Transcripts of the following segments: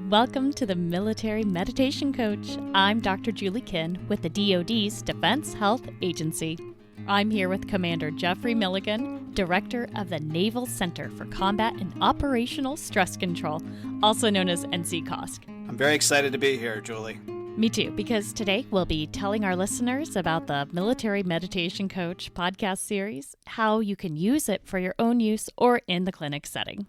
Welcome to the Military Meditation Coach. I'm Dr. Julie Kinn with the DoD's Defense Health Agency. I'm here with Commander Jeffrey Millegan, Director of the Naval Center for Combat and Operational Stress Control, also known as NCCOSC. I'm very excited to be here, Julie. Me too, because today we'll be telling our listeners about the Military Meditation Coach podcast series, how you can use it for your own use or in the clinic setting.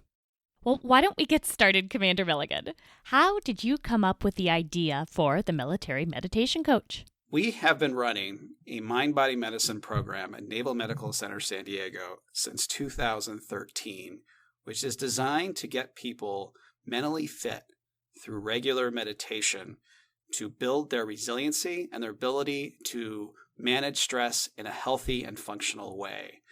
Well, why don't we get started, Commander Millegan? How did you come up with the idea for the Military Meditation Coach? We have been running a mind-body medicine program at Naval Medical Center San Diego since 2013, which is designed to get people mentally fit through regular meditation to build their resiliency and their ability to manage stress in a healthy and functional way.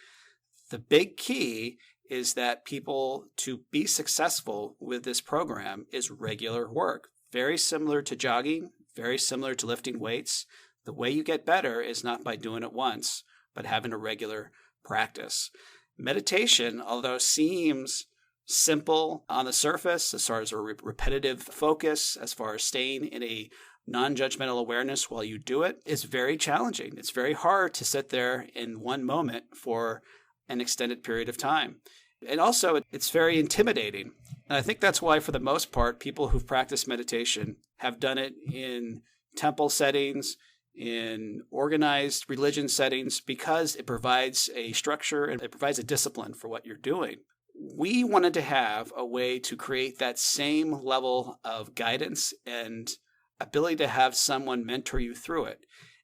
The big key is that people, to be successful with this program, is regular work. Very similar to jogging, very similar to lifting weights. The way you get better is not by doing it once, but having a regular practice. Meditation, although seems simple on the surface, as far as a repetitive focus, as far as staying in a non-judgmental awareness while you do it, is very challenging. It's very hard to sit there in one moment for an extended period of time. And also, it's very intimidating. And I think that's why, for the most part, people who've practiced meditation have done it in temple settings, in organized religion settings, because it provides a structure and it provides a discipline for what you're doing. We wanted to have a way to create that same level of guidance and ability to have someone mentor you through it.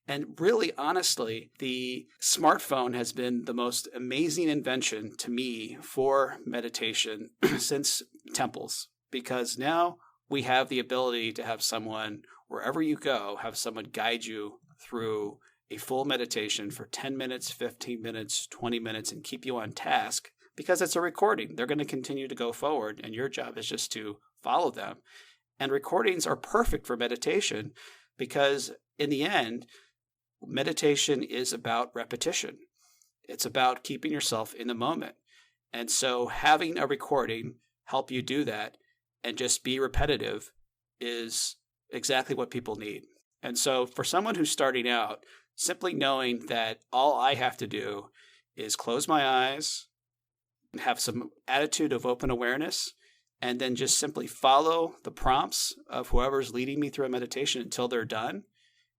And really, honestly, the smartphone has been the most amazing invention to me for meditation since temples, because now we have the ability to have someone, wherever you go, have someone guide you through a full meditation for 10 minutes, 15 minutes, 20 minutes, and keep you on task, because it's a recording. They're going to continue to go forward, and your job is just to follow them. And recordings are perfect for meditation because, in the end, meditation is about repetition. It's about keeping yourself in the moment. And so having a recording help you do that and just be repetitive is exactly what people need. And so for someone who's starting out, simply knowing that all I have to do is close my eyes, have some attitude of open awareness, and then just simply follow the prompts of whoever's leading me through a meditation until they're done,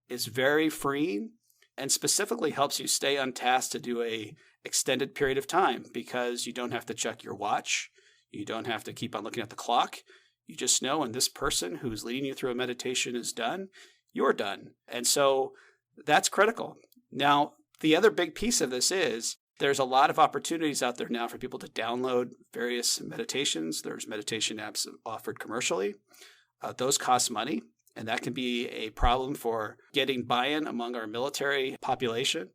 is very freeing and specifically helps you stay on task to do a extended period of time, because you don't have to check your watch. You don't have to keep on looking at the clock. You just know when this person who's leading you through a meditation is done, you're done. And so that's critical. Now, the other big piece of this is there's a lot of opportunities out there now for people to download various meditations. There's meditation apps offered commercially. Those cost money. And that can be a problem for getting buy-in among our military population.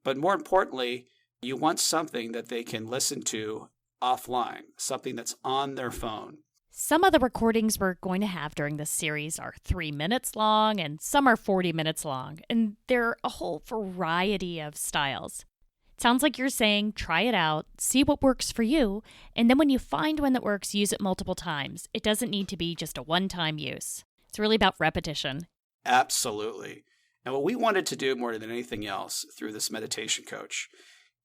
But more importantly, you want something that they can listen to offline, something that's on their phone. Some of the recordings we're going to have during this series are 3 minutes long, and some are 40 minutes long. And there are a whole variety of styles. It sounds like you're saying try it out, see what works for you, and then when you find one that works, use it multiple times. It doesn't need to be just a one-time use. It's really about repetition. Absolutely. And what we wanted to do more than anything else through this meditation coach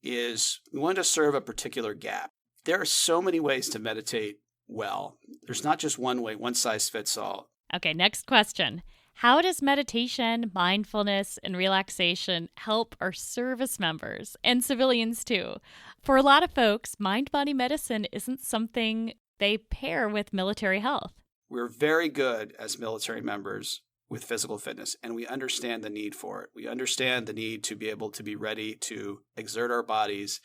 is we wanted to serve a particular gap. There are so many ways to meditate well. There's not just one way, one size fits all. Okay, next question. How does meditation, mindfulness, and relaxation help our service members and civilians too? For a lot of folks, mind-body medicine isn't something they pair with military health. We're very good as military members with physical fitness, and we understand the need for it. We understand the need to be able to be ready to exert our bodies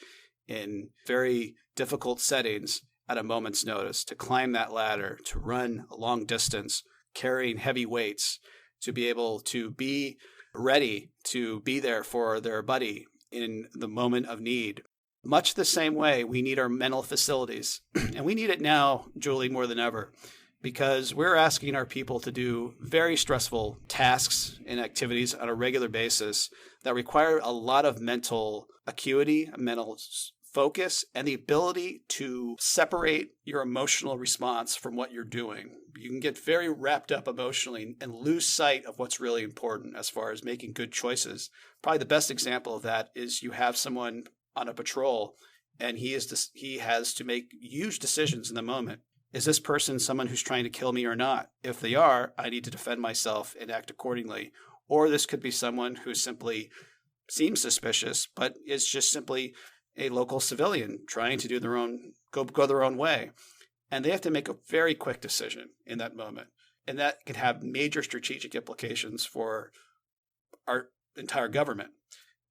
in very difficult settings at a moment's notice, to climb that ladder, to run a long distance, carrying heavy weights, to be able to be ready to be there for their buddy in the moment of need. Much the same way, we need our mental facilities. And we need it now, Julie, more than ever, because we're asking our people to do very stressful tasks and activities on a regular basis that require a lot of mental acuity, mental focus and the ability to separate your emotional response from what you're doing. You can get very wrapped up emotionally and lose sight of what's really important as far as making good choices. Probably the best example of that is you have someone on a patrol and he has to make huge decisions in the moment. Is this person someone who's trying to kill me or not? If they are, I need to defend myself and act accordingly. Or this could be someone who simply seems suspicious, but is just simply a local civilian trying to do go their own way. And they have to make a very quick decision in that moment. And that could have major strategic implications for our entire government.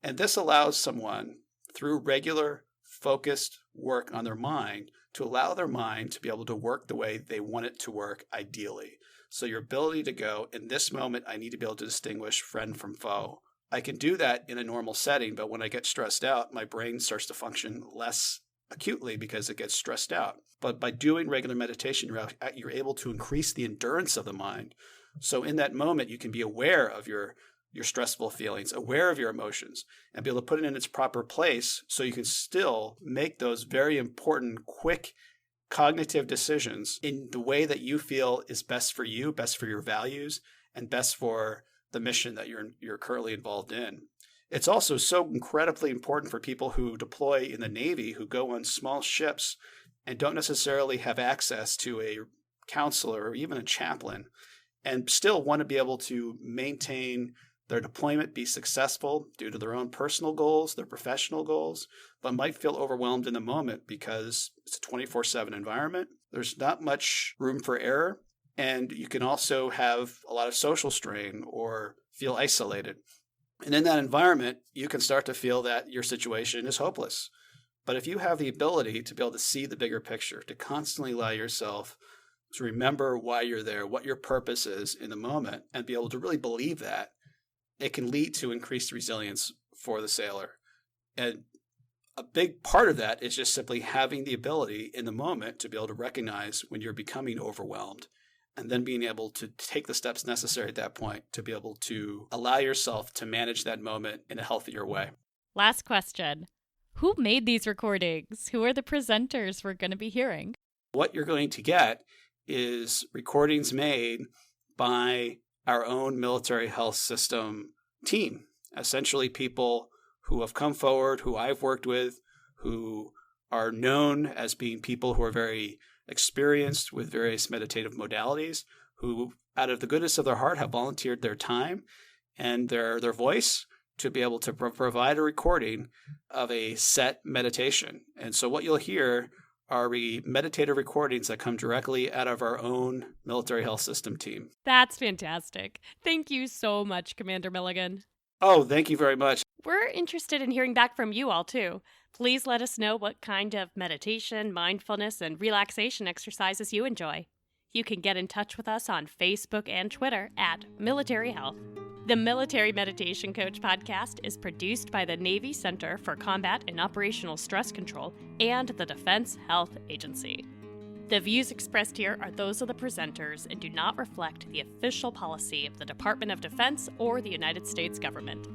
And this allows someone, through regular, focused work on their mind, to allow their mind to be able to work the way they want it to work ideally. So your ability to go, in this moment, I need to be able to distinguish friend from foe. I can do that in a normal setting, but when I get stressed out, my brain starts to function less acutely because it gets stressed out. But by doing regular meditation, you're able to increase the endurance of the mind. So in that moment, you can be aware of your stressful feelings, aware of your emotions, and be able to put it in its proper place so you can still make those very important, quick, cognitive decisions in the way that you feel is best for you, best for your values, and best for the mission that you're currently involved in. It's also so incredibly important for people who deploy in the Navy, who go on small ships and don't necessarily have access to a counselor or even a chaplain, and still want to be able to maintain their deployment, be successful due to their own personal goals, their professional goals, but might feel overwhelmed in the moment because it's a 24/7 environment. There's not much room for error. And you can also have a lot of social strain or feel isolated. And in that environment, you can start to feel that your situation is hopeless. But if you have the ability to be able to see the bigger picture, to constantly allow yourself to remember why you're there, what your purpose is in the moment, and be able to really believe that, it can lead to increased resilience for the sailor. And a big part of that is just simply having the ability in the moment to be able to recognize when you're becoming overwhelmed, and then being able to take the steps necessary at that point to be able to allow yourself to manage that moment in a healthier way. Last question. Who made these recordings? Who are the presenters we're going to be hearing? What you're going to get is recordings made by our own military health system team, essentially people who have come forward, who I've worked with, who are known as being people who are very experienced with various meditative modalities, who out of the goodness of their heart have volunteered their time and their voice to be able to provide a recording of a set meditation. And so what you'll hear are meditative recordings that come directly out of our own military health system team. That's fantastic. Thank you so much, Commander Millegan. Oh, thank you very much. We're interested in hearing back from you all, too. Please let us know what kind of meditation, mindfulness, and relaxation exercises you enjoy. You can get in touch with us on Facebook and Twitter at Military Health. The Military Meditation Coach podcast is produced by the Navy Center for Combat and Operational Stress Control and the Defense Health Agency. The views expressed here are those of the presenters and do not reflect the official policy of the Department of Defense or the United States government.